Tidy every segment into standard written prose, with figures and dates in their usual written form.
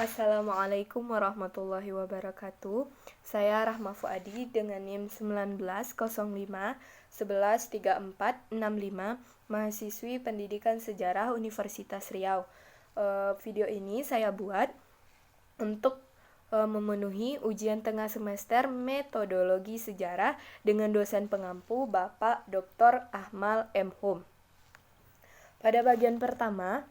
Assalamualaikum warahmatullahi wabarakatuh. Saya Rahma Fuadi dengan NIM 1905 113465, mahasiswi Pendidikan Sejarah Universitas Riau. Video ini saya buat untuk memenuhi ujian tengah semester metodologi sejarah dengan dosen pengampu Bapak Dr. Ahmal M. Hum. Pada bagian pertama,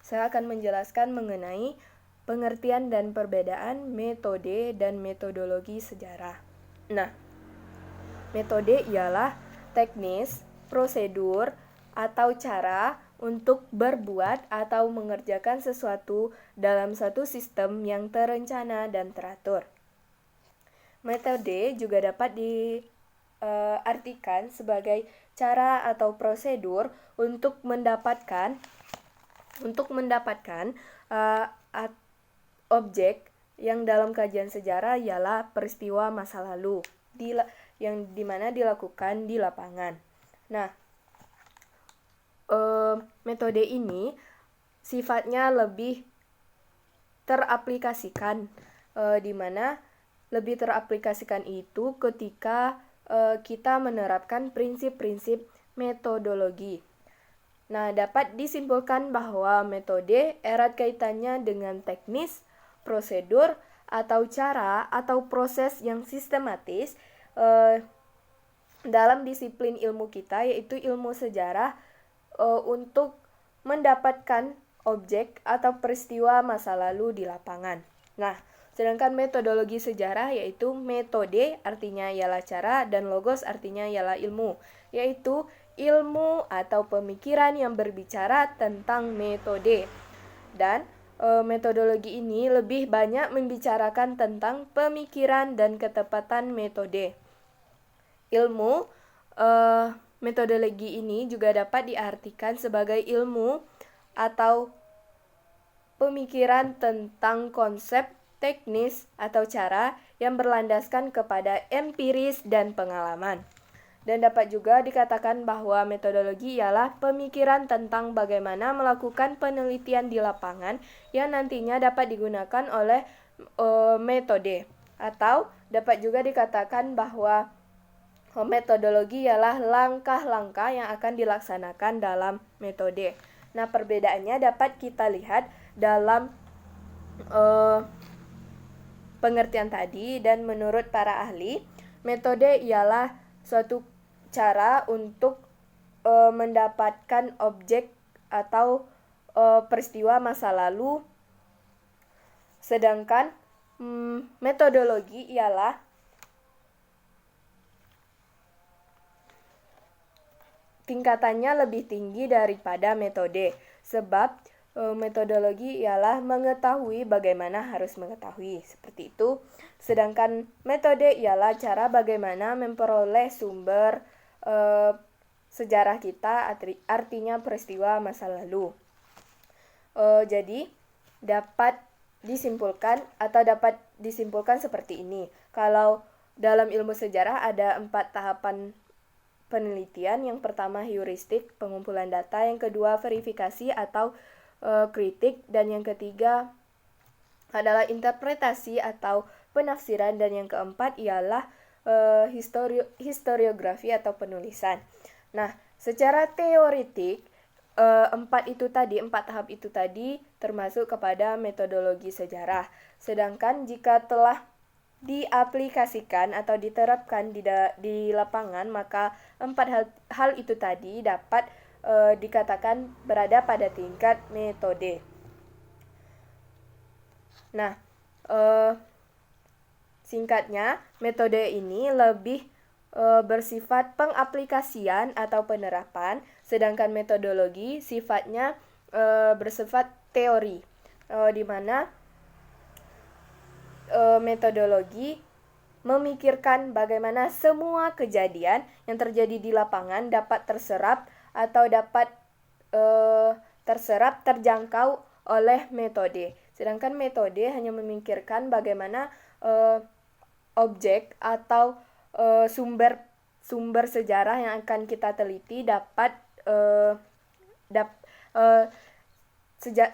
saya akan menjelaskan mengenai pengertian dan perbedaan metode dan metodologi sejarah. Nah, metode ialah teknis, prosedur, atau cara untuk berbuat atau mengerjakan sesuatu dalam satu sistem yang terencana dan teratur. Metode juga dapat diartikan sebagai cara atau prosedur untuk mendapatkan objek yang dalam kajian sejarah ialah peristiwa masa lalu yang dimana dilakukan di lapangan. Nah, metode ini sifatnya lebih teraplikasikan, dimana lebih teraplikasikan itu ketika kita menerapkan prinsip-prinsip metodologi. Nah, dapat disimpulkan bahwa metode erat kaitannya dengan teknis, prosedur, atau cara atau proses yang sistematis dalam disiplin ilmu kita, yaitu ilmu sejarah, untuk mendapatkan objek atau peristiwa masa lalu di lapangan. Nah, sedangkan metodologi sejarah yaitu metode artinya ialah cara dan logos artinya ialah ilmu, yaitu ilmu atau pemikiran yang berbicara tentang metode. Dan metodologi ini lebih banyak membicarakan tentang pemikiran dan ketepatan metode. Ilmu metodologi ini juga dapat diartikan sebagai ilmu atau pemikiran tentang konsep, teknis, atau cara yang berlandaskan kepada empiris dan pengalaman. Dan dapat juga dikatakan bahwa metodologi ialah pemikiran tentang bagaimana melakukan penelitian di lapangan yang nantinya dapat digunakan oleh metode. Atau dapat juga dikatakan bahwa metodologi ialah langkah-langkah yang akan dilaksanakan dalam metode. Nah, perbedaannya dapat kita lihat dalam pengertian tadi, dan menurut para ahli, metode ialah suatu cara untuk mendapatkan objek atau peristiwa masa lalu, sedangkan metodologi ialah tingkatannya lebih tinggi daripada metode, sebab metodologi ialah mengetahui bagaimana harus mengetahui, seperti itu. Sedangkan metode ialah cara bagaimana memperoleh sumber sejarah kita, artinya peristiwa masa lalu. Jadi dapat disimpulkan seperti ini. Kalau dalam ilmu sejarah ada 4 tahapan penelitian. Yang pertama heuristik, pengumpulan data. Yang kedua verifikasi atau kritik. Dan yang ketiga adalah interpretasi atau penafsiran. Dan yang keempat ialah historiografi atau penulisan. Nah, secara teoretik, 4 tahap itu tadi termasuk kepada metodologi sejarah. Sedangkan jika telah diaplikasikan atau diterapkan di lapangan, maka 4 hal itu tadi dapat dikatakan berada pada tingkat metode. Nah, singkatnya, metode ini lebih bersifat pengaplikasian atau penerapan, sedangkan metodologi sifatnya bersifat teori, di mana metodologi memikirkan bagaimana semua kejadian yang terjadi di lapangan dapat terserap atau dapat terjangkau oleh metode. Sedangkan metode hanya memikirkan bagaimana objek atau sumber sejarah yang akan kita teliti dapat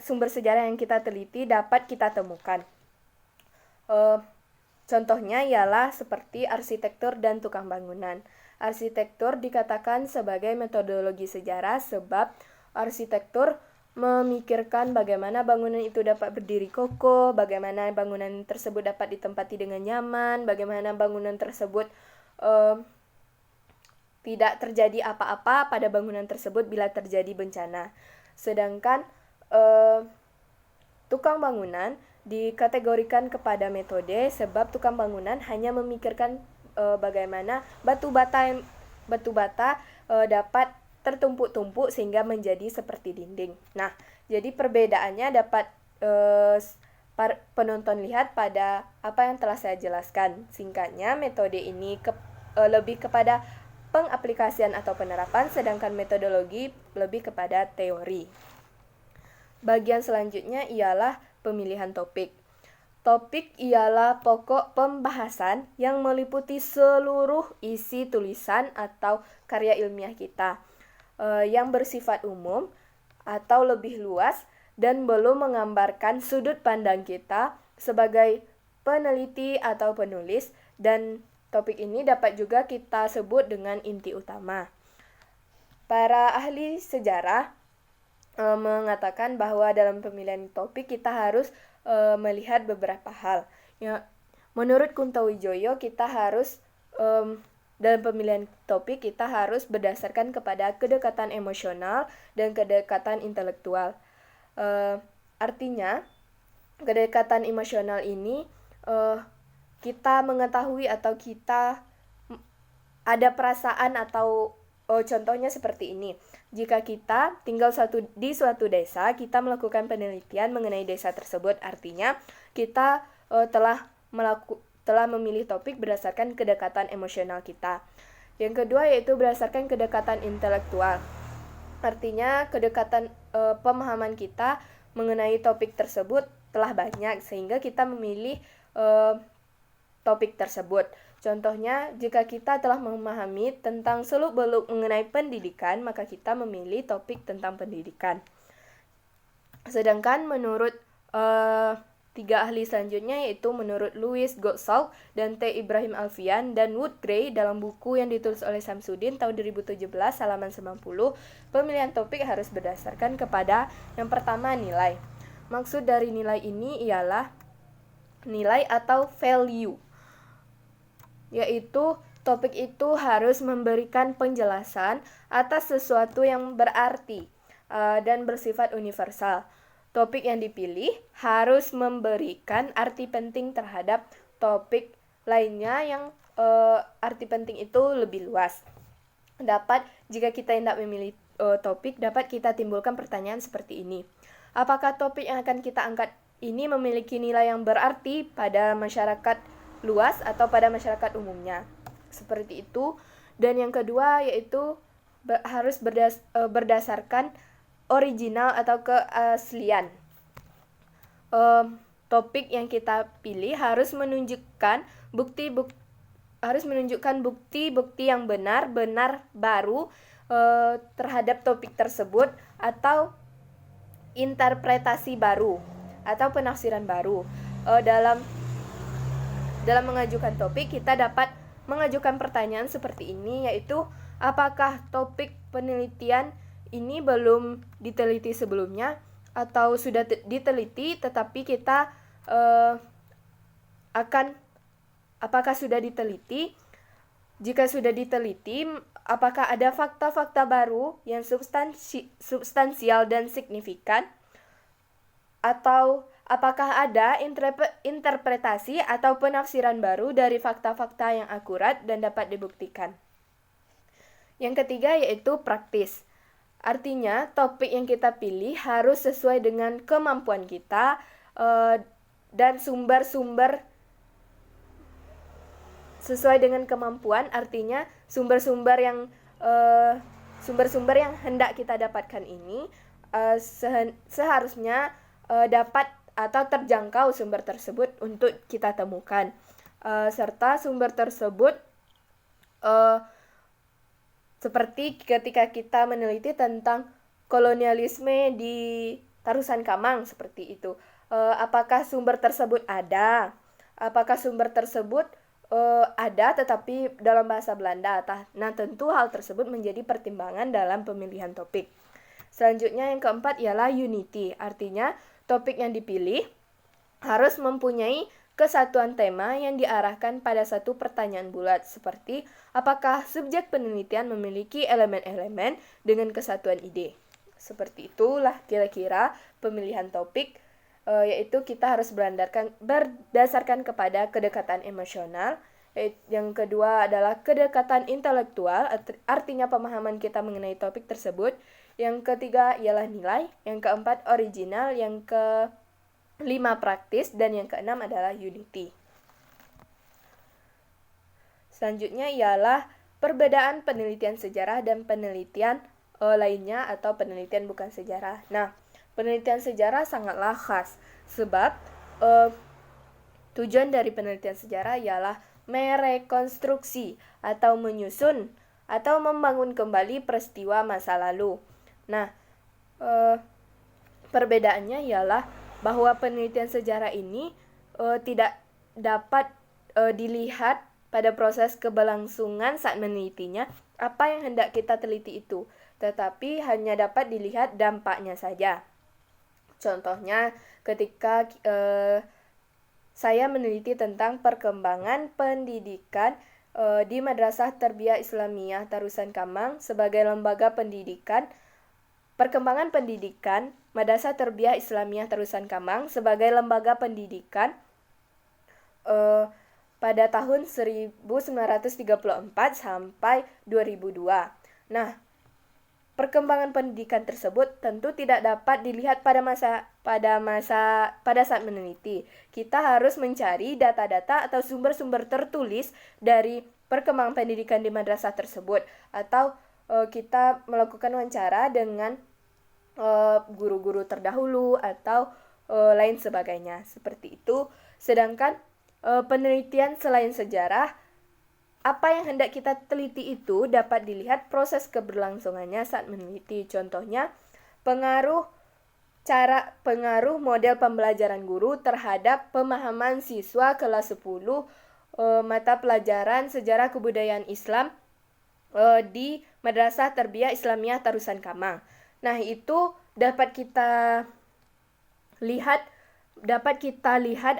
sumber sejarah yang kita teliti dapat kita temukan. Contohnya ialah seperti arsitektur dan tukang bangunan. Arsitektur dikatakan sebagai metodologi sejarah sebab arsitektur memikirkan bagaimana bangunan itu dapat berdiri kokoh, bagaimana bangunan tersebut dapat ditempati dengan nyaman, bagaimana bangunan tersebut tidak terjadi apa-apa pada bangunan tersebut bila terjadi bencana. Sedangkan tukang bangunan dikategorikan kepada metode sebab tukang bangunan hanya memikirkan bagaimana batu bata dapat tertumpuk-tumpuk sehingga menjadi seperti dinding. Nah, jadi perbedaannya dapat penonton lihat pada apa yang telah saya jelaskan. Singkatnya, metode ini lebih kepada pengaplikasian atau penerapan, sedangkan metodologi lebih kepada teori. Bagian selanjutnya ialah pemilihan topik. Topik ialah pokok pembahasan yang meliputi seluruh isi tulisan atau karya ilmiah kita, yang bersifat umum atau lebih luas dan belum menggambarkan sudut pandang kita sebagai peneliti atau penulis, dan topik ini dapat juga kita sebut dengan inti utama. Para ahli sejarah mengatakan bahwa dalam pemilihan topik kita harus melihat beberapa hal. Ya, menurut Kunto Wijoyo kita harus dalam pemilihan topik kita harus berdasarkan kepada kedekatan emosional dan kedekatan intelektual. Artinya kedekatan emosional ini kita mengetahui atau kita ada perasaan atau contohnya seperti ini. Jika kita tinggal di suatu desa, kita melakukan penelitian mengenai desa tersebut. Artinya, kita telah memilih topik berdasarkan kedekatan emosional kita. Yang kedua yaitu berdasarkan kedekatan intelektual. Artinya, kedekatan pemahaman kita mengenai topik tersebut telah banyak sehingga kita memilih topik tersebut. Contohnya, jika kita telah memahami tentang seluk-beluk mengenai pendidikan, maka kita memilih topik tentang pendidikan. Sedangkan menurut tiga ahli selanjutnya, yaitu menurut Louis Gottschalk dan T. Ibrahim Alfian dan Wood Gray dalam buku yang ditulis oleh Samsudin tahun 2017 halaman 90, pemilihan topik harus berdasarkan kepada yang pertama, nilai. Maksud dari nilai ini ialah nilai atau value, yaitu topik itu harus memberikan penjelasan atas sesuatu yang berarti dan bersifat universal. Topik yang dipilih harus memberikan arti penting terhadap topik lainnya yang arti penting itu lebih luas. Jika kita hendak memilih topik, dapat kita timbulkan pertanyaan seperti ini. Apakah topik yang akan kita angkat ini memiliki nilai yang berarti pada masyarakat luas atau pada masyarakat umumnya? Seperti itu. Dan yang kedua yaitu harus berdasarkan original atau keaslian. Topik yang kita pilih harus menunjukkan bukti-bukti yang benar baru terhadap topik tersebut, atau interpretasi baru atau penafsiran baru. Dalam mengajukan topik, kita dapat mengajukan pertanyaan seperti ini, yaitu apakah topik penelitian ini belum diteliti sebelumnya atau sudah diteliti tetapi kita apakah sudah diteliti? Jika sudah diteliti, apakah ada fakta-fakta baru yang substansial dan signifikan? Atau apakah ada interpretasi atau penafsiran baru dari fakta-fakta yang akurat dan dapat dibuktikan? Yang ketiga yaitu praktis. Artinya, topik yang kita pilih harus sesuai dengan kemampuan kita dan sumber-sumber sesuai dengan kemampuan. Artinya, sumber-sumber yang hendak kita dapatkan ini seharusnya dapat atau terjangkau sumber tersebut untuk kita temukan, serta sumber tersebut seperti ketika kita meneliti tentang kolonialisme di Tarusan Kamang seperti itu. Apakah sumber tersebut ada? Apakah sumber tersebut ada tetapi dalam bahasa Belanda? Nah, tentu hal tersebut menjadi pertimbangan dalam pemilihan topik. Selanjutnya yang keempat ialah unity. Artinya topik yang dipilih harus mempunyai kesatuan tema yang diarahkan pada satu pertanyaan bulat, seperti apakah subjek penelitian memiliki elemen-elemen dengan kesatuan ide. Seperti itulah kira-kira pemilihan topik, yaitu kita harus berdasarkan kepada kedekatan emosional. Yang kedua adalah kedekatan intelektual, artinya pemahaman kita mengenai topik tersebut. Yang ketiga ialah nilai, yang keempat original, yang kelima praktis, dan yang keenam adalah unity. Selanjutnya ialah perbedaan penelitian sejarah dan penelitian lainnya atau penelitian bukan sejarah. Nah, penelitian sejarah sangatlah khas sebab tujuan dari penelitian sejarah ialah merekonstruksi atau menyusun atau membangun kembali peristiwa masa lalu. Nah, perbedaannya ialah bahwa penelitian sejarah ini tidak dapat dilihat pada proses keberlangsungan saat menelitinya apa yang hendak kita teliti itu, tetapi hanya dapat dilihat dampaknya saja. Contohnya, ketika saya meneliti tentang perkembangan pendidikan di Madrasah Tarbiyah Islamiyah Tarusan Kamang sebagai lembaga pendidikan, perkembangan pendidikan Madrasah Tarbiyah Islamiyah Tarusan Kamang sebagai lembaga pendidikan pada tahun 1934 sampai 2002. Nah, perkembangan pendidikan tersebut tentu tidak dapat dilihat pada saat meneliti. Kita harus mencari data-data atau sumber-sumber tertulis dari perkembangan pendidikan di madrasah tersebut, atau kita melakukan wawancara dengan guru-guru terdahulu atau lain sebagainya, seperti itu. Sedangkan penelitian selain sejarah, apa yang hendak kita teliti itu dapat dilihat proses keberlangsungannya saat meneliti. Contohnya, pengaruh model pembelajaran guru terhadap pemahaman siswa kelas 10 mata pelajaran sejarah kebudayaan Islam di Madrasah Tarbiyah Islamiyah Tarusan Kamang. Nah, itu dapat kita lihat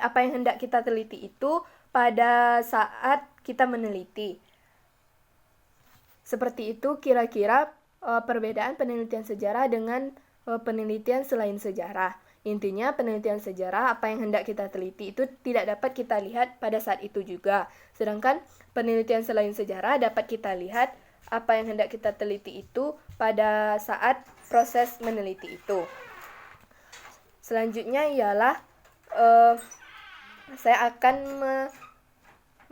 apa yang hendak kita teliti itu pada saat kita meneliti. Seperti itu kira-kira perbedaan penelitian sejarah dengan penelitian selain sejarah. Intinya penelitian sejarah, apa yang hendak kita teliti itu tidak dapat kita lihat pada saat itu juga. Sedangkan penelitian selain sejarah dapat kita lihat apa yang hendak kita teliti itu pada saat proses meneliti itu. Selanjutnya ialah saya akan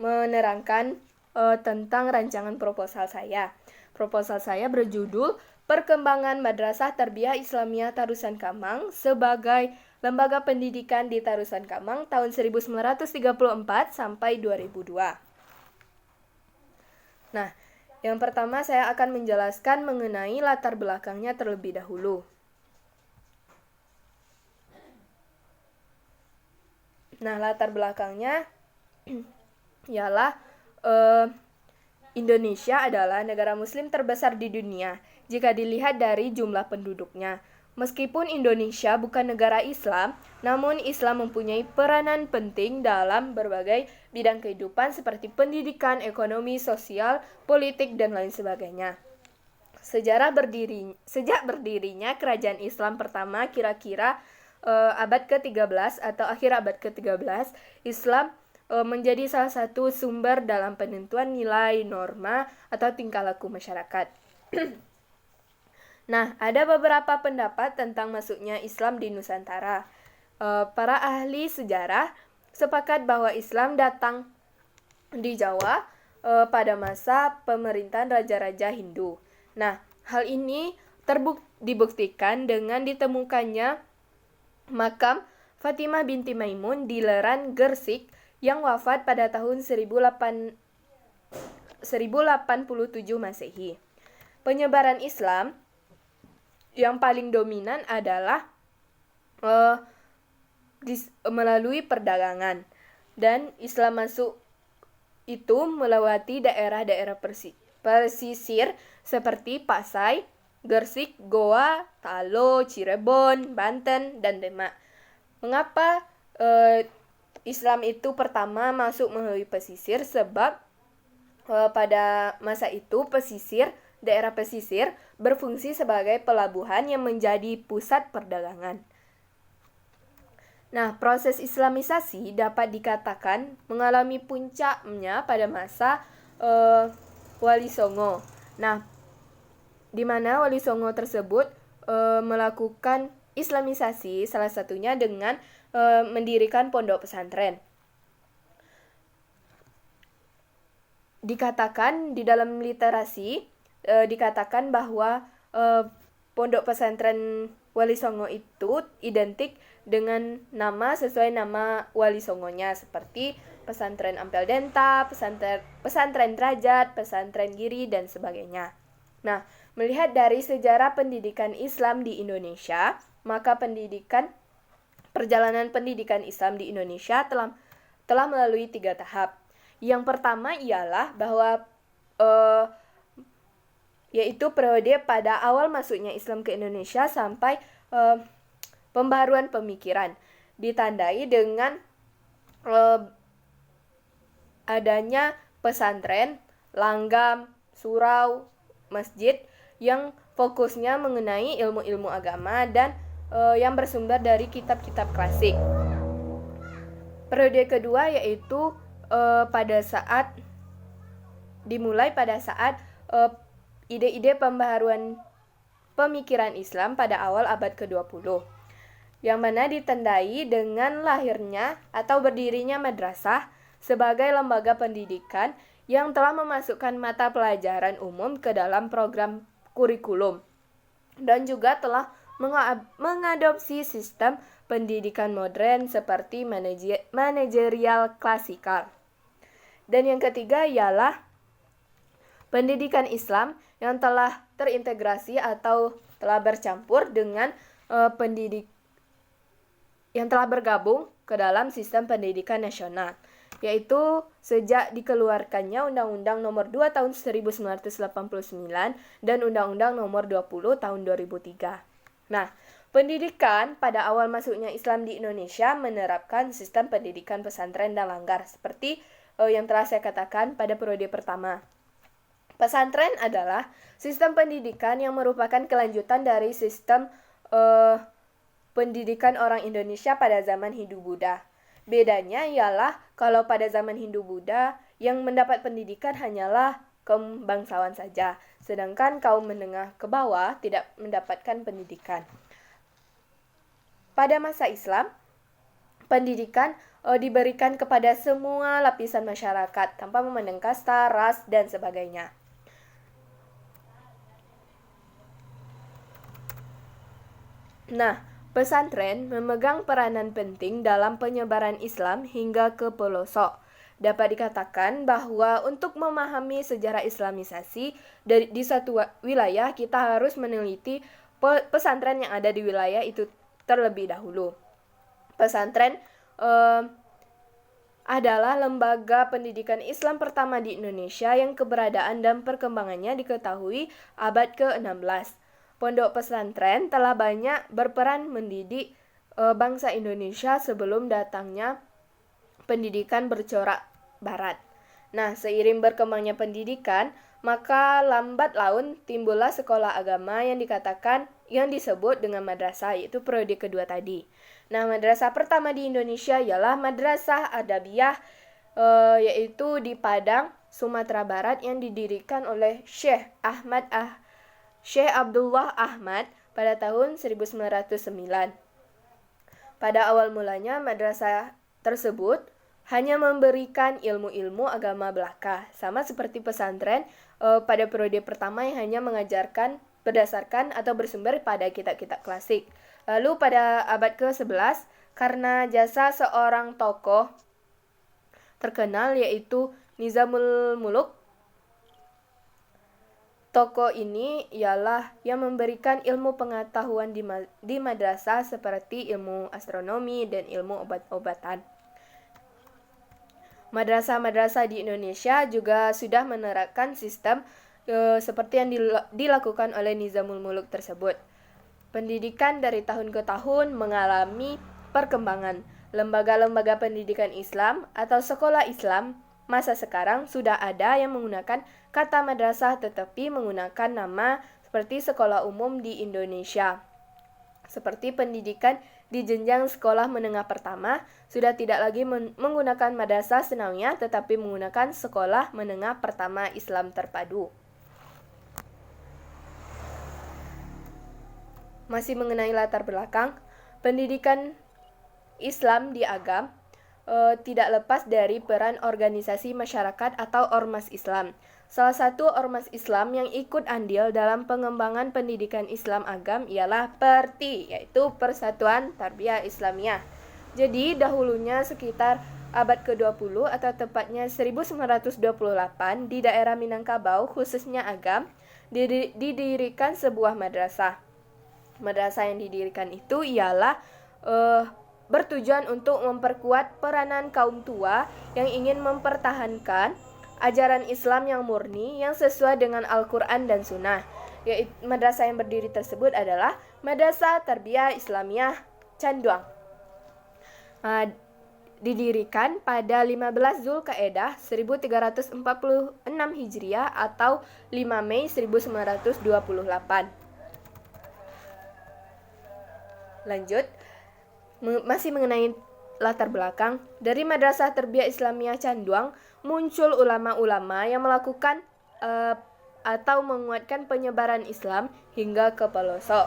menerangkan tentang rancangan proposal saya. Proposal saya berjudul Perkembangan Madrasah Tarbiyah Islamiyah Tarusan Kamang sebagai lembaga pendidikan di Tarusan Kamang tahun 1934 sampai 2002. Nah, yang pertama saya akan menjelaskan mengenai latar belakangnya terlebih dahulu. Nah, latar belakangnya ialah Indonesia adalah negara muslim terbesar di dunia jika dilihat dari jumlah penduduknya. Meskipun Indonesia bukan negara Islam, namun Islam mempunyai peranan penting dalam berbagai bidang kehidupan seperti pendidikan, ekonomi, sosial, politik, dan lain sebagainya. Sejak berdirinya kerajaan Islam pertama kira-kira abad ke-13 atau akhir abad ke-13, Islam menjadi salah satu sumber dalam penentuan nilai, norma, atau tingkah laku masyarakat. Nah, ada beberapa pendapat tentang masuknya Islam di Nusantara. Para ahli sejarah sepakat bahwa Islam datang di Jawa pada masa pemerintahan raja-raja Hindu. Nah, hal ini dibuktikan dengan ditemukannya makam Fatimah binti Maimun di Leran, Gersik, yang wafat pada tahun 1087 Masehi. Penyebaran Islam yang paling dominan adalah melalui perdagangan, dan Islam masuk itu melewati daerah-daerah pesisir seperti Pasai, Gersik, Goa, Talo, Cirebon, Banten, dan Demak. Mengapa Islam itu pertama masuk melalui pesisir? Sebab pada masa itu daerah pesisir berfungsi sebagai pelabuhan yang menjadi pusat perdagangan. Nah, proses Islamisasi dapat dikatakan mengalami puncaknya pada masa Wali Songo. Nah, di mana Wali Songo tersebut melakukan Islamisasi, salah satunya dengan mendirikan pondok pesantren. Dikatakan di dalam literasi, dikatakan bahwa pondok pesantren Wali Songo itu identik dengan nama sesuai nama Wali Songonya, seperti pesantren Ampel Denta, pesantren Derajat, pesantren Giri, dan sebagainya. Nah, melihat dari sejarah pendidikan Islam di Indonesia, maka perjalanan pendidikan Islam di Indonesia telah melalui 3 tahap. Yang pertama ialah bahwa yaitu periode pada awal masuknya Islam ke Indonesia sampai pembaruan pemikiran, ditandai dengan adanya pesantren, langgam, surau, masjid yang fokusnya mengenai ilmu-ilmu agama dan yang bersumber dari kitab-kitab klasik. Periode kedua yaitu dimulai pada saat ide-ide pembaharuan pemikiran Islam pada awal abad ke-20, yang mana ditandai dengan lahirnya atau berdirinya madrasah sebagai lembaga pendidikan yang telah memasukkan mata pelajaran umum ke dalam program kurikulum dan juga telah mengadopsi sistem pendidikan modern seperti manajerial klasikal. Dan yang ketiga ialah pendidikan Islam yang telah terintegrasi atau telah bercampur dengan yang telah bergabung ke dalam sistem pendidikan nasional, yaitu sejak dikeluarkannya Undang-Undang Nomor 2 Tahun 1989 dan Undang-Undang Nomor 20 Tahun 2003. Nah, pendidikan pada awal masuknya Islam di Indonesia menerapkan sistem pendidikan pesantren dan langgar seperti yang telah saya katakan pada periode pertama. Pesantren adalah sistem pendidikan yang merupakan kelanjutan dari sistem pendidikan orang Indonesia pada zaman Hindu-Buddha. Bedanya ialah kalau pada zaman Hindu-Buddha yang mendapat pendidikan hanyalah kaum bangsawan saja, sedangkan kaum menengah ke bawah tidak mendapatkan pendidikan. Pada masa Islam, pendidikan diberikan kepada semua lapisan masyarakat tanpa memandang kasta, ras, dan sebagainya. Nah, pesantren memegang peranan penting dalam penyebaran Islam hingga ke pelosok. Dapat dikatakan bahwa untuk memahami sejarah Islamisasi di satu wilayah, kita harus meneliti pesantren yang ada di wilayah itu terlebih dahulu. Pesantren adalah lembaga pendidikan Islam pertama di Indonesia yang keberadaan dan perkembangannya diketahui abad ke-16. Pondok pesantren telah banyak berperan mendidik bangsa Indonesia sebelum datangnya pendidikan bercorak barat. Nah, seiring berkembangnya pendidikan, maka lambat laun timbullah sekolah agama yang disebut dengan madrasah, yaitu periode kedua tadi. Nah, madrasah pertama di Indonesia ialah Madrasah Adabiyah, yaitu di Padang, Sumatera Barat, yang didirikan oleh Syekh Abdullah Ahmad pada tahun 1909. Pada awal mulanya, madrasah tersebut hanya memberikan ilmu-ilmu agama belaka, sama seperti pesantren pada periode pertama yang hanya mengajarkan berdasarkan atau bersumber pada kitab-kitab klasik. Lalu pada abad ke-11, karena jasa seorang tokoh terkenal yaitu Nizamul Muluk, tokoh ini ialah yang memberikan ilmu pengetahuan di madrasah seperti ilmu astronomi dan ilmu obat-obatan. Madrasah-madrasah di Indonesia juga sudah menerapkan sistem seperti yang dilakukan oleh Nizamul Muluk tersebut. Pendidikan dari tahun ke tahun mengalami perkembangan. Lembaga-lembaga pendidikan Islam atau sekolah Islam masa sekarang sudah ada yang menggunakan kata madrasah tetapi menggunakan nama seperti sekolah umum di Indonesia. Seperti pendidikan di jenjang sekolah menengah pertama sudah tidak lagi menggunakan madrasah senawiyah tetapi menggunakan sekolah menengah pertama Islam terpadu. Masih mengenai latar belakang, pendidikan Islam di Agam tidak lepas dari peran organisasi masyarakat atau ormas Islam. Salah satu ormas Islam yang ikut andil dalam pengembangan pendidikan Islam Agam ialah PERTI, yaitu Persatuan Tarbiyah Islamiyah. Jadi dahulunya sekitar abad ke-20 atau tepatnya 1928 di daerah Minangkabau, khususnya Agam, didirikan sebuah madrasah. Madrasah yang didirikan itu ialah bertujuan untuk memperkuat peranan kaum tua yang ingin mempertahankan ajaran Islam yang murni yang sesuai dengan Al-Quran dan Sunnah. Yaitu madrasah yang berdiri tersebut adalah Madrasah Tarbiyah Islamiyah Canduang. Didirikan pada 15 Zulkaadah 1346 Hijriah atau 5 Mei 1928. Lanjut, masih mengenai latar belakang, dari Madrasah Tarbiyah Islamiyah Canduang muncul ulama-ulama yang melakukan atau menguatkan penyebaran Islam hingga ke pelosok.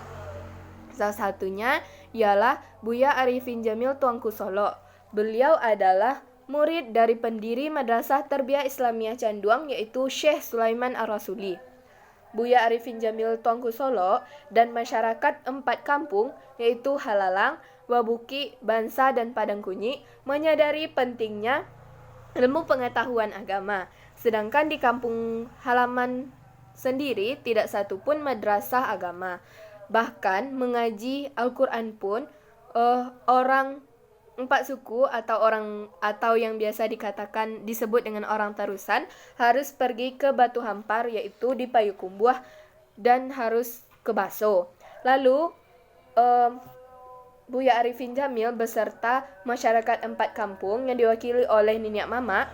Salah satunya ialah Buya Arifin Jamil Tuanku Solo. Beliau adalah murid dari pendiri Madrasah Tarbiyah Islamiyah Canduang yaitu Syekh Sulaiman Ar-Rasuli. Buya Arifin Jamil Tuanku Solo dan masyarakat 4 kampung yaitu Halalang, Wabuki, Bansa, dan Padangkunyi menyadari pentingnya ilmu pengetahuan agama. Sedangkan di kampung halaman sendiri tidak satupun madrasah agama. Bahkan mengaji Al-Quran pun orang 4 suku atau yang biasa disebut dengan orang Tarusan harus pergi ke Batu Hampar yaitu di Payukumbuh dan harus ke Baso. Lalu Buya Arifin Jamil beserta masyarakat 4 kampung yang diwakili oleh Niniak Mama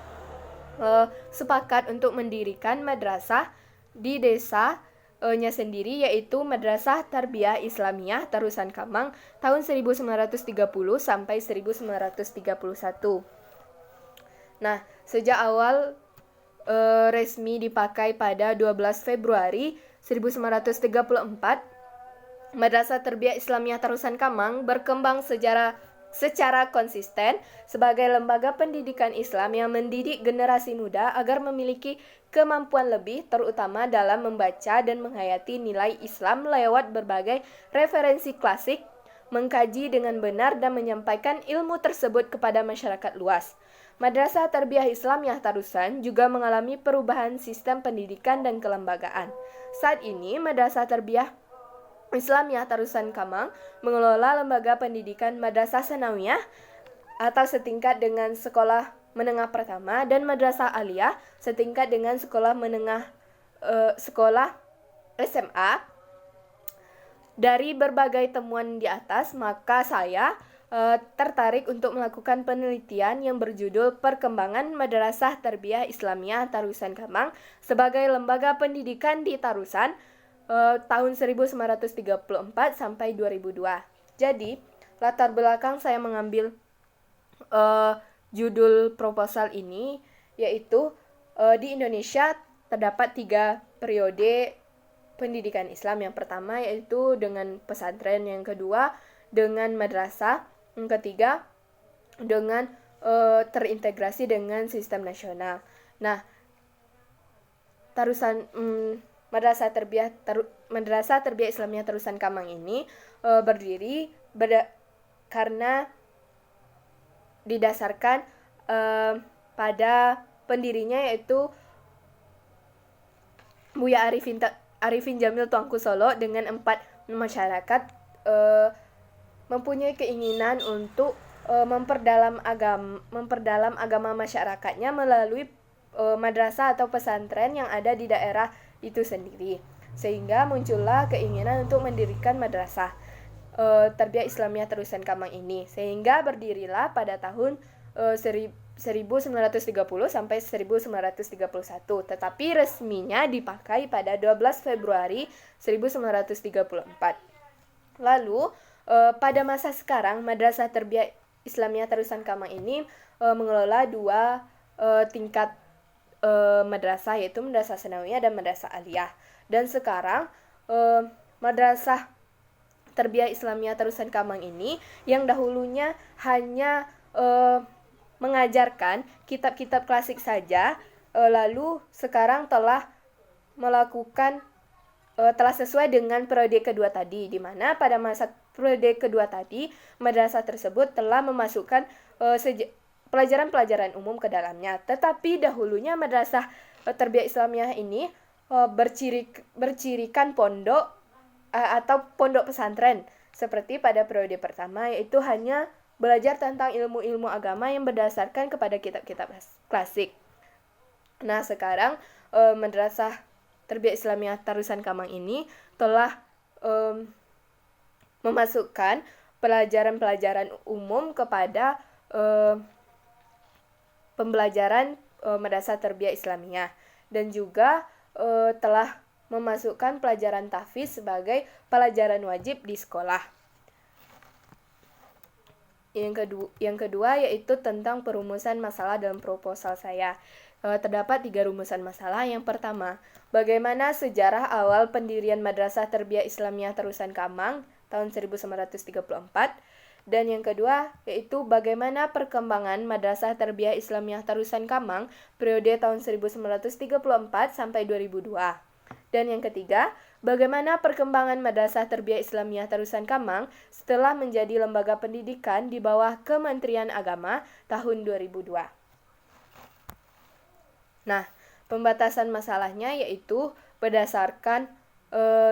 sepakat untuk mendirikan madrasah di desa nya sendiri yaitu Madrasah Tarbiyah Islamiyah Tarusan Kamang tahun 1930 sampai 1931. Nah, sejak awal resmi dipakai pada 12 Februari 1934, Madrasah Tarbiyah Islamiyah Tarusan Kamang berkembang secara konsisten sebagai lembaga pendidikan Islam yang mendidik generasi muda agar memiliki kemampuan lebih terutama dalam membaca dan menghayati nilai Islam lewat berbagai referensi klasik, mengkaji dengan benar dan menyampaikan ilmu tersebut kepada masyarakat luas. Madrasah Tarbiyah Islamiyah Tarusan juga mengalami perubahan sistem pendidikan dan kelembagaan. Saat ini Madrasah Tarbiyah Islamiyah Tarusan Kamang mengelola lembaga pendidikan Madrasah Sanawiyah atau setingkat dengan sekolah menengah pertama dan Madrasah Aliyah setingkat dengan sekolah SMA. Dari berbagai temuan di atas, maka saya tertarik untuk melakukan penelitian yang berjudul Perkembangan Madrasah Tarbiyah Islamiyah Tarusan Kamang sebagai lembaga pendidikan di Tarusan tahun 1934 sampai 2002. Jadi, latar belakang saya mengambil judul proposal ini yaitu di Indonesia terdapat 3 periode pendidikan Islam. Yang pertama yaitu dengan pesantren, yang kedua dengan madrasah, yang ketiga dengan terintegrasi dengan sistem nasional. Nah, Madrasah Tarbiyah Islamiyah Tarusan Kamang ini berdiri karena didasarkan pada pendirinya yaitu Buya Arifin Jamil Tuanku Solo dengan 4 masyarakat mempunyai keinginan untuk memperdalam agama masyarakatnya melalui madrasah atau pesantren yang ada di daerah itu sendiri. Sehingga muncullah keinginan untuk mendirikan madrasah Tarbiyah Islamiyah Tarusan Kamang ini. Sehingga berdirilah pada tahun 1930 sampai 1931, tetapi resminya dipakai pada 12 Februari 1934. Lalu pada masa sekarang Madrasah Tarbiyah Islamiyah Tarusan Kamang ini mengelola 2 tingkat madrasah, yaitu Madrasah Sanawiyah dan Madrasah Aliyah. Dan sekarang Madrasah Tarbiyah Islamiyah Tarusan Kamang ini yang dahulunya hanya mengajarkan kitab-kitab klasik saja, lalu sekarang telah melakukan telah sesuai dengan periode kedua tadi, di mana pada masa periode kedua tadi madrasah tersebut telah memasukkan pelajaran-pelajaran umum ke dalamnya. Tetapi dahulunya madrasah Tarbiyah Islamiyah ini bercirikan pondok atau pondok pesantren seperti pada periode pertama, yaitu hanya belajar tentang ilmu-ilmu agama yang berdasarkan kepada kitab-kitab klasik. Nah, sekarang Madrasah Tarbiyah Islamiyah Tarusan Kamang ini telah memasukkan pelajaran-pelajaran umum kepada pembelajaran Madrasah Tarbiyah Islamiyah, dan juga telah memasukkan pelajaran tahfiz sebagai pelajaran wajib di sekolah. Yang kedua yaitu tentang perumusan masalah dalam proposal saya. Terdapat 3 rumusan masalah. Yang pertama, bagaimana sejarah awal pendirian Madrasah Tarbiyah Islamiyah Tarusan Kamang tahun 1934. Dan yang kedua yaitu bagaimana perkembangan Madrasah Tarbiyah Islamiyah Tarusan Kamang periode tahun 1934 sampai 2002. Dan yang ketiga, bagaimana perkembangan Madrasah Tarbiyah Islamiyah Tarusan Kamang setelah menjadi lembaga pendidikan di bawah Kementerian Agama tahun 2002. Nah, pembatasan masalahnya yaitu berdasarkan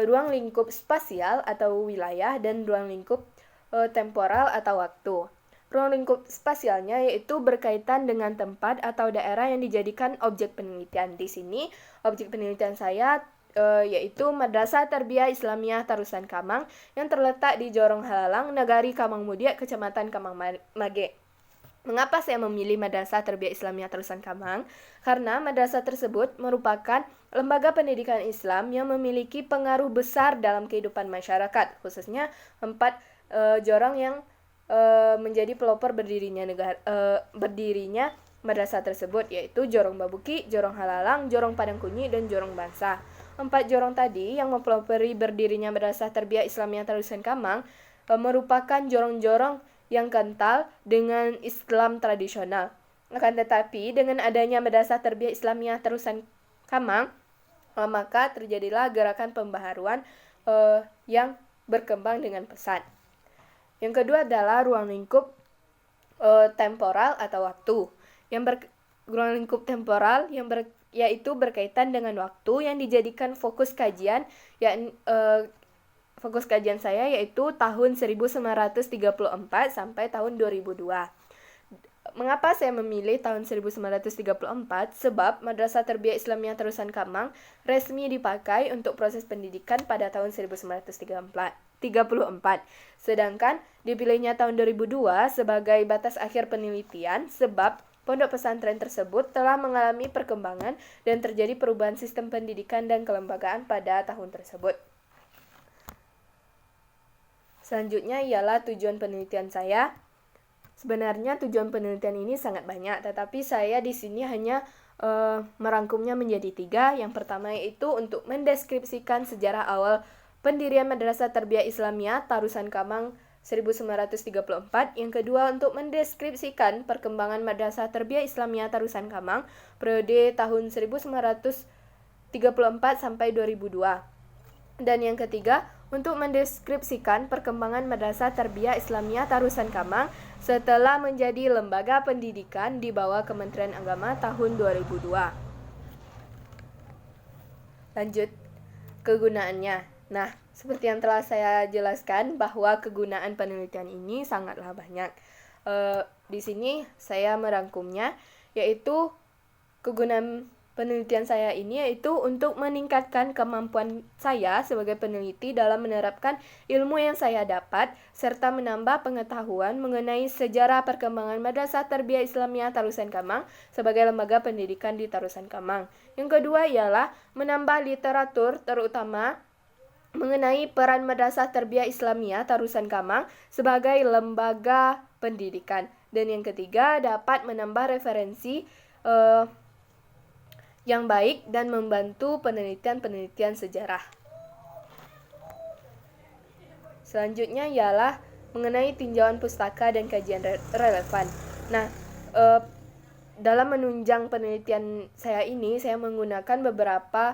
ruang lingkup spasial atau wilayah dan ruang lingkup temporal atau waktu. Ruang lingkup spasialnya yaitu berkaitan dengan tempat atau daerah yang dijadikan objek penelitian. Di sini objek penelitian saya yaitu Madrasah Tarbiyah Islamiyah Tarusan Kamang yang terletak di Jorong Halalang, Negari Kamang Mudia, Kecamatan Kamang Mage. Mengapa saya memilih Madrasah Tarbiyah Islamiyah Tarusan Kamang? Karena madrasah tersebut merupakan lembaga pendidikan Islam yang memiliki pengaruh besar dalam kehidupan masyarakat, khususnya 4 jorong yang menjadi pelopor berdirinya madrasah tersebut, yaitu Jorong Babuki, Jorong Halalang, Jorong Padangkunyi, dan Jorong Bangsa. 4 jorong tadi yang mempelopori berdirinya Madrasah Tarbiyah Islamiyah Tarusan Kamang merupakan jorong-jorong yang kental dengan Islam tradisional. Akan tetapi dengan adanya Madrasah Tarbiyah Islamiyah Tarusan Kamang, maka terjadilah gerakan pembaharuan yang berkembang dengan pesat. Yang kedua adalah ruang lingkup temporal atau waktu. Ruang lingkup temporal yaitu berkaitan dengan waktu yang dijadikan fokus kajian, fokus kajian saya yaitu tahun 1934 sampai tahun 2002. Mengapa saya memilih tahun 1934? Sebab Madrasah Tarbiyah Islamiyah Tarusan Kamang resmi dipakai untuk proses pendidikan pada tahun 1934. Sedangkan dipilihnya tahun 2002 sebagai batas akhir penelitian sebab pondok pesantren tersebut telah mengalami perkembangan dan terjadi perubahan sistem pendidikan dan kelembagaan pada tahun tersebut. Selanjutnya ialah tujuan penelitian saya. Sebenarnya tujuan penelitian ini sangat banyak, tetapi saya di sini hanya merangkumnya menjadi 3. Yang pertama yaitu untuk mendeskripsikan sejarah awal pendirian Madrasah Tarbiyah Islamiyah Tarusan Kamang 1934. Yang kedua untuk mendeskripsikan perkembangan Madrasah Tarbiyah Islamiyah Tarusan Kamang periode tahun 1934 sampai 2002. Dan yang ketiga untuk mendeskripsikan perkembangan Madrasah Tarbiyah Islamiyah Tarusan Kamang setelah menjadi lembaga pendidikan di bawah Kementerian Agama tahun 2002. Lanjut. kegunaannya. Nah, seperti yang telah saya jelaskan bahwa kegunaan penelitian ini sangatlah banyak. Di sini saya merangkumnya, yaitu kegunaan penelitian saya ini yaitu untuk meningkatkan kemampuan saya sebagai peneliti dalam menerapkan ilmu yang saya dapat serta menambah pengetahuan mengenai sejarah perkembangan Madrasah Tarbiyah Islamiyah Tarusan Kamang sebagai lembaga pendidikan di Tarusan Kamang. Yang kedua ialah menambah literatur terutama mengenai peran Madrasah Tarbiyah Islamiyah Tarusan Kamang sebagai lembaga pendidikan. Dan yang ketiga dapat menambah referensi yang baik dan membantu penelitian-penelitian sejarah. Selanjutnya ialah mengenai tinjauan pustaka dan kajian relevan. Nah, dalam menunjang penelitian saya ini, saya menggunakan beberapa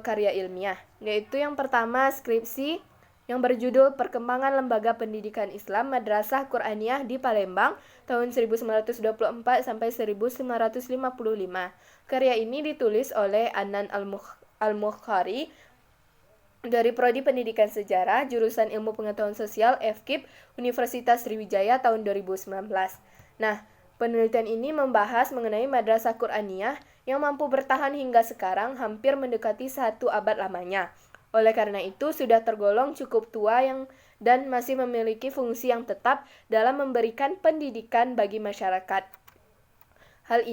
karya ilmiah, yaitu yang pertama skripsi yang berjudul Perkembangan Lembaga Pendidikan Islam Madrasah Qur'aniyah di Palembang tahun 1924 sampai 1955. Karya ini ditulis oleh Anan Al-Mukhari dari Prodi Pendidikan Sejarah, jurusan Ilmu Pengetahuan Sosial FKIP Universitas Sriwijaya tahun 2019. Nah, penelitian ini membahas mengenai Madrasah Qur'aniyah yang mampu bertahan hingga sekarang hampir mendekati 1 abad lamanya. Oleh karena itu, sudah tergolong cukup tua dan masih memiliki fungsi yang tetap dalam memberikan pendidikan bagi masyarakat. Hal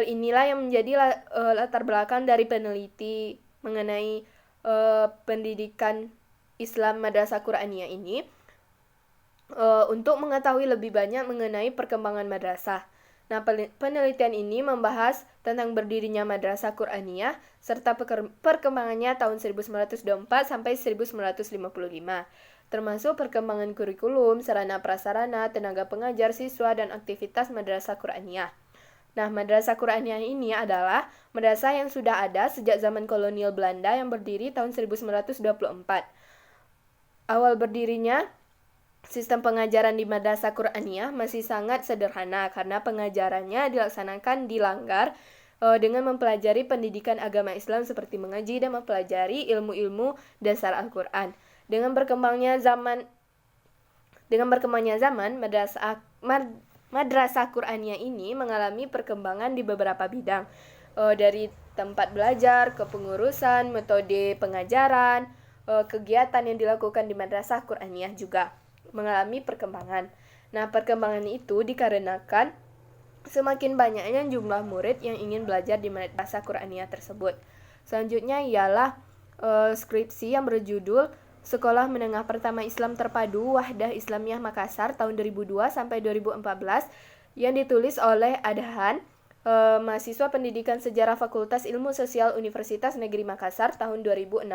inilah yang menjadi latar belakang dari peneliti mengenai pendidikan Islam Madrasah Qur'aniyah ini untuk mengetahui lebih banyak mengenai perkembangan madrasah. Nah, penelitian ini membahas tentang berdirinya Madrasah Qur'aniyah serta perkembangannya tahun 1924 sampai 1955, termasuk perkembangan kurikulum, sarana prasarana, tenaga pengajar, siswa, dan aktivitas Madrasah Qur'aniyah. Nah, Madrasah Qur'aniyah ini adalah madrasah yang sudah ada sejak zaman kolonial Belanda yang berdiri tahun 1924. Awal berdirinya, sistem pengajaran di Madrasah Qur'aniyah masih sangat sederhana karena pengajarannya dilaksanakan di langgar dengan mempelajari pendidikan agama Islam seperti mengaji dan mempelajari ilmu-ilmu dasar Al-Quran. Dengan berkembangnya zaman, Madrasah Qur'aniyah ini mengalami perkembangan di beberapa bidang, dari tempat belajar, kepengurusan, metode pengajaran, kegiatan yang dilakukan di Madrasah Qur'aniyah juga mengalami perkembangan. Nah, perkembangan itu dikarenakan semakin banyaknya jumlah murid yang ingin belajar di Madrasah Qur'aniyah tersebut. Selanjutnya ialah skripsi yang berjudul Sekolah Menengah Pertama Islam Terpadu Wahdah Islamiyah Makassar tahun 2002 sampai 2014 yang ditulis oleh Adhan, mahasiswa Pendidikan Sejarah Fakultas Ilmu Sosial Universitas Negeri Makassar tahun 2016.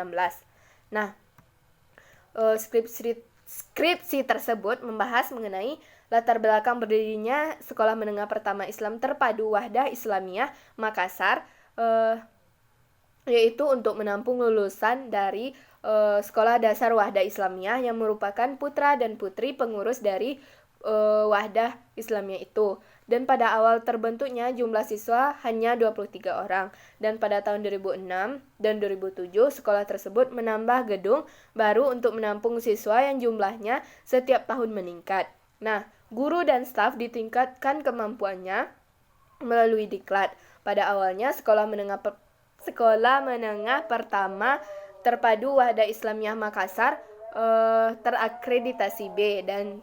Nah, skripsi tersebut membahas mengenai latar belakang berdirinya Sekolah Menengah Pertama Islam Terpadu Wahdah Islamiyah Makassar, yaitu untuk menampung lulusan dari Sekolah Dasar Wahdah Islamiyah yang merupakan putra dan putri pengurus dari Wahdah Islamiyah itu. Dan pada awal terbentuknya jumlah siswa hanya 23 orang. Dan pada tahun 2006 dan 2007 sekolah tersebut menambah gedung baru untuk menampung siswa yang jumlahnya setiap tahun meningkat. Nah, guru dan staf ditingkatkan kemampuannya melalui diklat. Pada awalnya Sekolah Menengah Pertama Terpadu Wahdah Islamiyah Makassar terakreditasi B dan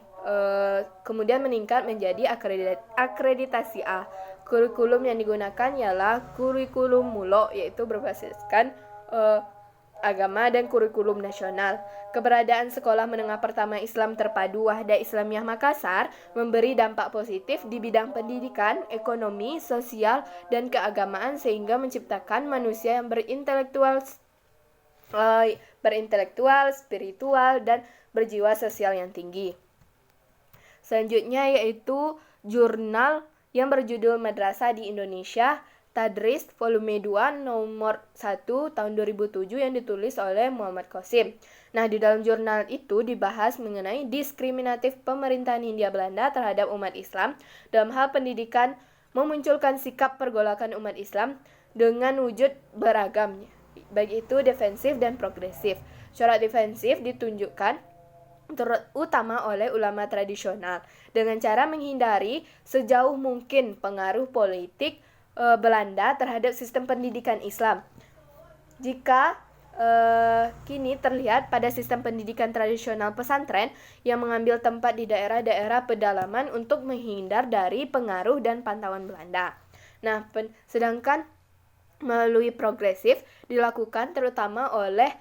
kemudian meningkat menjadi akreditasi A. Kurikulum yang digunakan ialah kurikulum MULO, yaitu berbasiskan agama dan kurikulum nasional. Keberadaan Sekolah Menengah Pertama Islam Terpadu Wahdah Islamiyah Makassar memberi dampak positif di bidang pendidikan, ekonomi, sosial, dan keagamaan sehingga menciptakan manusia yang berintelektual, spiritual, dan berjiwa sosial yang tinggi. Selanjutnya yaitu jurnal yang berjudul Madrasah di Indonesia Tadris volume 2 nomor 1 tahun 2007 yang ditulis oleh Muhammad Qasim. Nah, di dalam jurnal itu dibahas mengenai diskriminatif pemerintahan Hindia Belanda terhadap umat Islam dalam hal pendidikan, memunculkan sikap pergolakan umat Islam dengan wujud beragam, baik itu defensif dan progresif. Corak defensif ditunjukkan terutama oleh ulama tradisional dengan cara menghindari sejauh mungkin pengaruh politik Belanda terhadap sistem pendidikan Islam. Jika kini terlihat pada sistem pendidikan tradisional pesantren yang mengambil tempat di daerah-daerah pedalaman untuk menghindar dari pengaruh dan pantauan Belanda. Nah, sedangkan melalui progresif dilakukan terutama oleh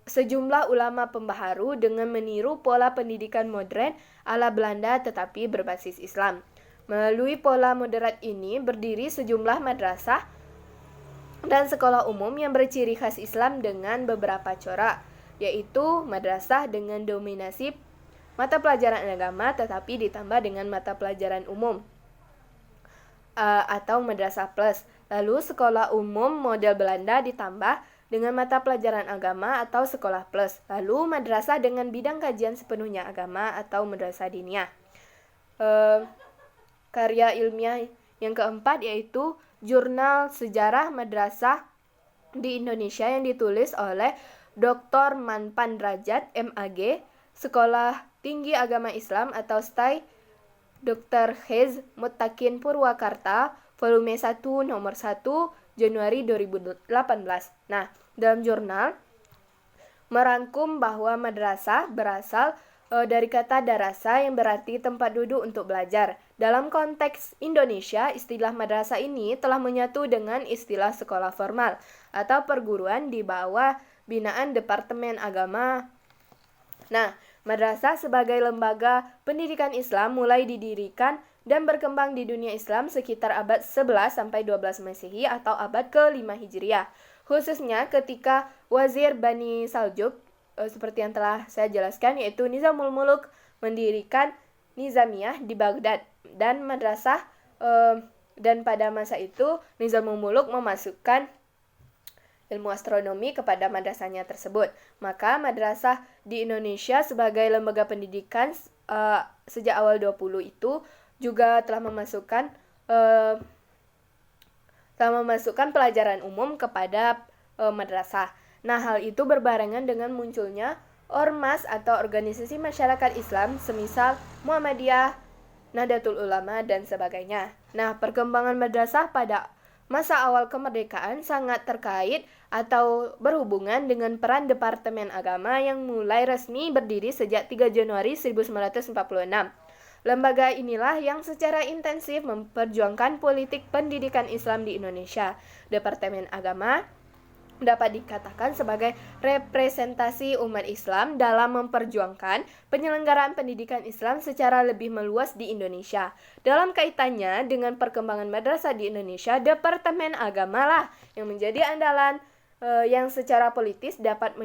sejumlah ulama pembaharu dengan meniru pola pendidikan modern ala Belanda tetapi berbasis Islam. Melalui pola moderat ini berdiri sejumlah madrasah dan sekolah umum yang berciri khas Islam dengan beberapa corak, yaitu madrasah dengan dominasi mata pelajaran agama tetapi ditambah dengan mata pelajaran umum atau madrasah plus. Lalu sekolah umum model Belanda ditambah dengan mata pelajaran agama atau sekolah plus. Lalu madrasah dengan bidang kajian sepenuhnya agama atau madrasah diniyah. Karya ilmiah yang keempat yaitu Jurnal Sejarah Madrasah di Indonesia yang ditulis oleh Dr. Manpan Derajat, MAG, Sekolah Tinggi Agama Islam atau STAI, Dr. Hez Muttaqin Purwakarta, volume 1 nomor 1 Januari 2018. Nah, dalam jurnal merangkum bahwa madrasah berasal dari kata darasa yang berarti tempat duduk untuk belajar. Dalam konteks Indonesia, istilah madrasah ini telah menyatu dengan istilah sekolah formal atau perguruan di bawah binaan Departemen Agama. Nah, madrasah sebagai lembaga pendidikan Islam mulai didirikan dan berkembang di dunia Islam sekitar abad 11 sampai 12 Masehi atau abad ke-5 Hijriah. Khususnya ketika Wazir Bani Saljuk seperti yang telah saya jelaskan, yaitu Nizamul Muluk mendirikan Nizamiyah di Baghdad dan madrasah dan pada masa itu Nizamul Muluk memasukkan ilmu astronomi kepada madrasahnya tersebut. Maka madrasah di Indonesia sebagai lembaga pendidikan sejak awal 20 itu juga telah memasukkan pelajaran umum kepada madrasah. Nah, hal itu berbarengan dengan munculnya ormas atau organisasi masyarakat Islam semisal Muhammadiyah, Nahdlatul Ulama, dan sebagainya. Nah, perkembangan madrasah pada masa awal kemerdekaan sangat terkait atau berhubungan dengan peran Departemen Agama yang mulai resmi berdiri sejak 3 Januari 1946. Lembaga inilah yang secara intensif memperjuangkan politik pendidikan Islam di Indonesia. Departemen Agama dapat dikatakan sebagai representasi umat Islam dalam memperjuangkan penyelenggaraan pendidikan Islam secara lebih meluas di Indonesia. Dalam kaitannya dengan perkembangan madrasah di Indonesia, Departemen Agama lah yang menjadi andalan yang secara politis dapat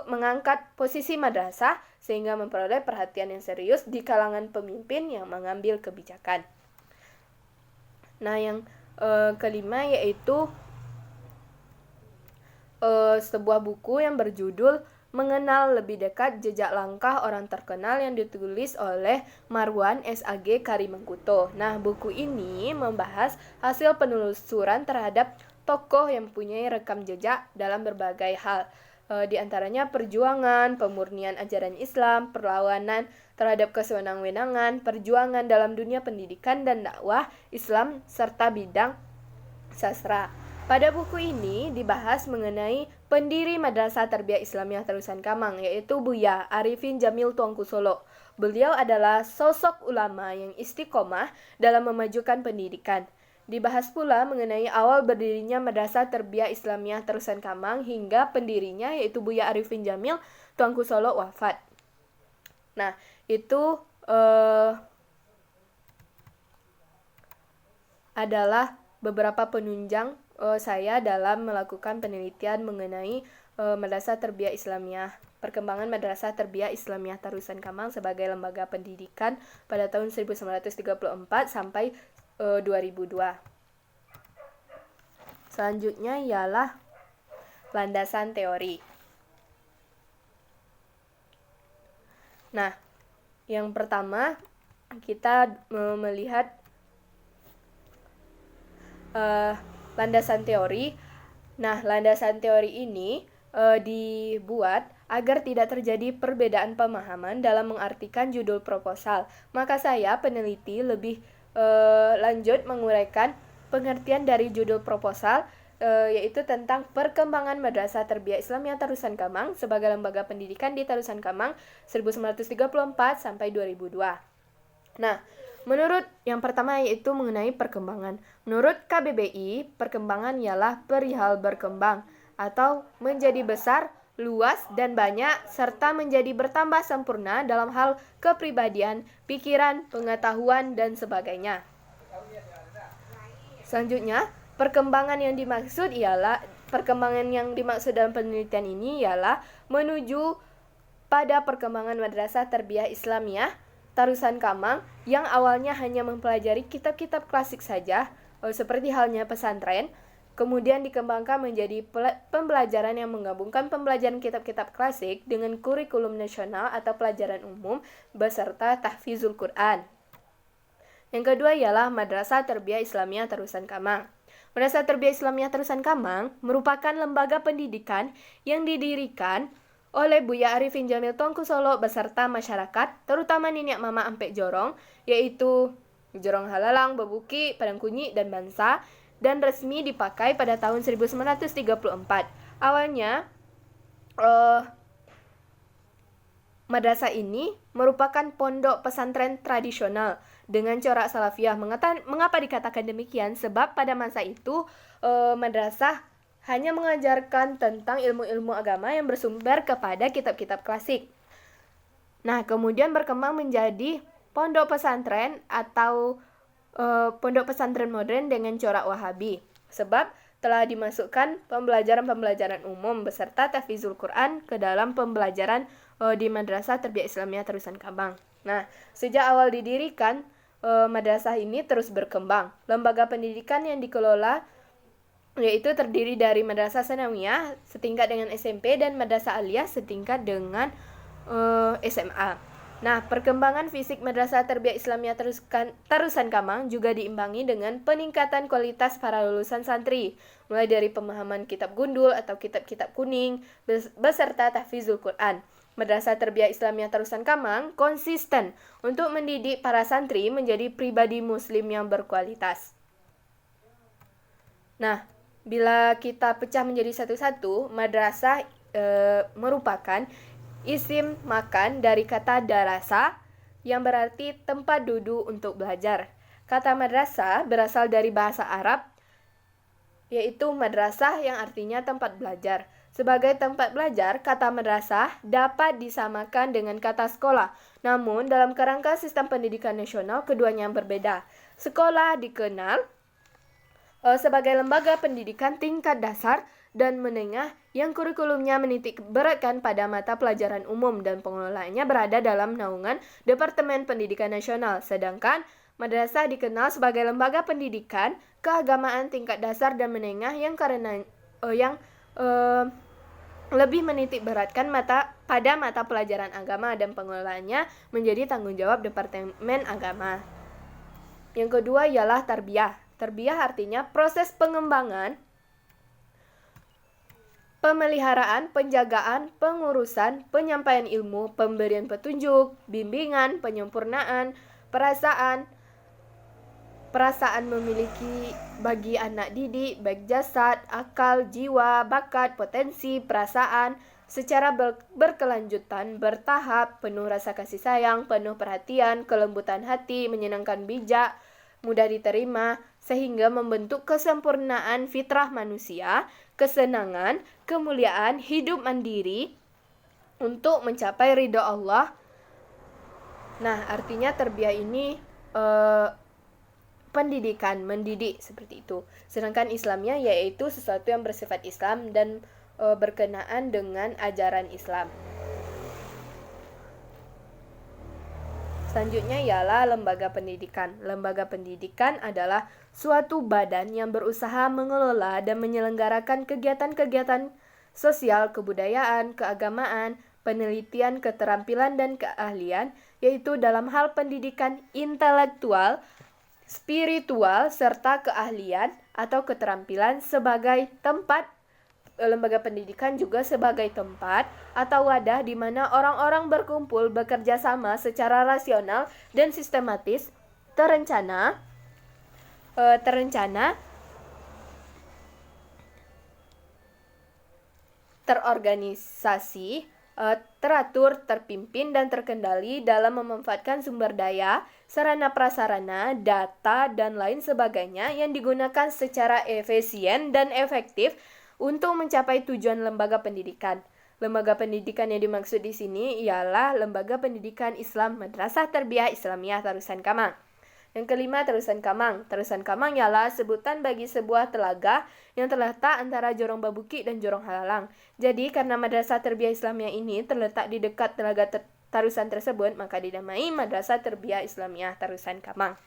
mengangkat posisi madrasah sehingga memperoleh perhatian yang serius di kalangan pemimpin yang mengambil kebijakan. Nah, yang kelima yaitu sebuah buku yang berjudul Mengenal Lebih Dekat Jejak Langkah Orang Terkenal yang ditulis oleh Marwan S.A.G. Karimengkuto. Nah, buku ini membahas hasil penelusuran terhadap tokoh yang mempunyai rekam jejak dalam berbagai hal. Di antaranya perjuangan, pemurnian ajaran Islam, perlawanan terhadap kesewenang-wenangan, perjuangan dalam dunia pendidikan dan dakwah Islam, serta bidang sastra. Pada buku ini dibahas mengenai pendiri Madrasah Tarbiyah Islamiyah Tarusan Kamang, yaitu Buya Arifin Jamil Tuanku Solo. Beliau adalah sosok ulama yang istiqomah dalam memajukan pendidikan. Dibahas pula mengenai awal berdirinya Madrasah Tarbiyah Islamiyah Tarusan Kamang hingga pendirinya, yaitu Buya Arifin Jamil Tuanku Solo wafat. Nah, itu adalah beberapa penunjang saya dalam melakukan penelitian mengenai Madrasah Tarbiyah Islamiyah, perkembangan Madrasah Tarbiyah Islamiyah Tarusan Kamang sebagai lembaga pendidikan pada tahun 1934 sampai 2002. Selanjutnya ialah landasan teori. Nah, yang pertama kita melihat landasan teori Nah, landasan teori ini dibuat agar tidak terjadi perbedaan pemahaman dalam mengartikan judul proposal. Maka saya, peneliti, lebih lanjut menguraikan pengertian dari judul proposal, yaitu tentang perkembangan Madrasah Tarbiyah Islamiyah Tarusan Kamang sebagai lembaga pendidikan di Tarusan Kamang 1934 sampai 2002. Nah, menurut yang pertama yaitu mengenai perkembangan. Menurut KBBI, perkembangan ialah perihal berkembang atau menjadi besar, luas, dan banyak, serta menjadi bertambah sempurna dalam hal kepribadian, pikiran, pengetahuan, dan sebagainya. Selanjutnya, perkembangan yang dimaksud dalam penelitian ini ialah menuju pada perkembangan Madrasah Tarbiyah Islamiyah Tarusan Kamang yang awalnya hanya mempelajari kitab-kitab klasik saja, seperti halnya pesantren, kemudian dikembangkan menjadi pembelajaran yang menggabungkan pembelajaran kitab-kitab klasik dengan kurikulum nasional atau pelajaran umum beserta tahfizul Quran. Yang kedua ialah Madrasah Tarbiyah Islamiyah Tarusan Kamang. Madrasah Tarbiyah Islamiyah Tarusan Kamang merupakan lembaga pendidikan yang didirikan oleh Buya Arifin Jamil Tongku Solo beserta masyarakat, terutama Niniak Mama Ampek Jorong, yaitu Jorong Halalang, Bebuki, Padang Kunyi, dan Bansa, dan resmi dipakai pada tahun 1934. Awalnya, madrasah ini merupakan pondok pesantren tradisional dengan corak salafiyah. Mengapa dikatakan demikian? Sebab pada masa itu madrasah hanya mengajarkan tentang ilmu-ilmu agama yang bersumber kepada kitab-kitab klasik. Nah, kemudian berkembang menjadi pondok pesantren atau pondok pesantren modern dengan corak Wahabi, sebab telah dimasukkan pembelajaran-pembelajaran umum beserta tahfizul Quran ke dalam pembelajaran di Madrasah Tarbiyah Islamiyah Tarusan Kamang. Nah, sejak awal didirikan, madrasah ini terus berkembang. Lembaga pendidikan yang dikelola yaitu terdiri dari Madrasah Sanawiyah setingkat dengan SMP dan Madrasah Aliyah setingkat dengan SMA. Nah, perkembangan fisik Madrasah Tarbiyah Islamiyah Tarusan Kamang juga diimbangi dengan peningkatan kualitas para lulusan santri, mulai dari pemahaman kitab gundul atau kitab-kitab kuning, beserta tahfizul Quran. Madrasah Tarbiyah Islamiyah Tarusan Kamang konsisten untuk mendidik para santri menjadi pribadi muslim yang berkualitas. Nah, bila kita pecah menjadi satu-satu, madrasah merupakan isim makan dari kata darasa yang berarti tempat duduk untuk belajar. Kata madrasah berasal dari bahasa Arab, yaitu madrasah yang artinya tempat belajar. Sebagai tempat belajar, kata madrasah dapat disamakan dengan kata sekolah. Namun, dalam kerangka sistem pendidikan nasional, keduanya berbeda. Sekolah dikenal sebagai lembaga pendidikan tingkat dasar dan menengah yang kurikulumnya menitik beratkan pada mata pelajaran umum dan pengelolaannya berada dalam naungan Departemen Pendidikan Nasional. Sedangkan madrasah dikenal sebagai lembaga pendidikan keagamaan tingkat dasar dan menengah yang lebih menitik beratkan pada mata pelajaran agama dan pengelolaannya menjadi tanggung jawab Departemen Agama. Yang kedua ialah tarbiyah. Tarbiyah artinya proses pengembangan, pemeliharaan, penjagaan, pengurusan, penyampaian ilmu, pemberian petunjuk, bimbingan, penyempurnaan, perasaan memiliki bagi anak didik, baik jasad, akal, jiwa, bakat, potensi, perasaan, secara berkelanjutan, bertahap, penuh rasa kasih sayang, penuh perhatian, kelembutan hati, menyenangkan, bijak, mudah diterima, sehingga membentuk kesempurnaan fitrah manusia, kesenangan, kemuliaan, hidup mandiri untuk mencapai ridho Allah. Nah, artinya tarbiyah ini pendidikan, mendidik seperti itu. Sedangkan Islamnya yaitu sesuatu yang bersifat Islam dan berkenaan dengan ajaran Islam. Selanjutnya ialah lembaga pendidikan. Lembaga pendidikan adalah suatu badan yang berusaha mengelola dan menyelenggarakan kegiatan-kegiatan sosial, kebudayaan, keagamaan, penelitian, keterampilan, dan keahlian, yaitu dalam hal pendidikan intelektual, spiritual, serta keahlian atau keterampilan sebagai tempat lembaga pendidikan juga sebagai tempat atau wadah di mana orang-orang berkumpul bekerja sama secara rasional dan sistematis, terencana, terorganisasi, teratur, terpimpin, dan terkendali dalam memanfaatkan sumber daya, sarana prasarana, data, dan lain sebagainya yang digunakan secara efisien dan efektif untuk mencapai tujuan lembaga pendidikan. Lembaga pendidikan yang dimaksud di sini ialah Lembaga Pendidikan Islam Madrasah Tarbiyah Islamiyah Tarusan Kamang. Yang kelima, Tarusan Kamang. Tarusan Kamang ialah sebutan bagi sebuah telaga yang terletak antara Jorong Babuki dan Jorong Halalang. Jadi, karena Madrasah Tarbiyah Islamiyah ini terletak di dekat telaga Tarusan tersebut, maka dinamai Madrasah Tarbiyah Islamiyah Tarusan Kamang.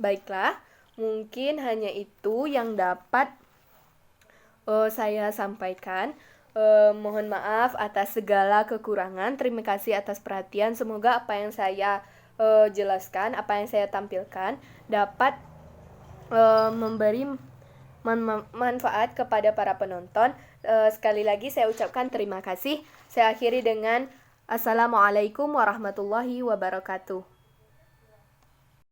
Baiklah, mungkin hanya itu yang dapat saya sampaikan. Mohon maaf atas segala kekurangan. Terima kasih atas perhatian. Semoga apa yang saya jelaskan, apa yang saya tampilkan dapat memberi manfaat kepada para penonton. Sekali lagi saya ucapkan terima kasih. Saya akhiri dengan Assalamualaikum warahmatullahi wabarakatuh.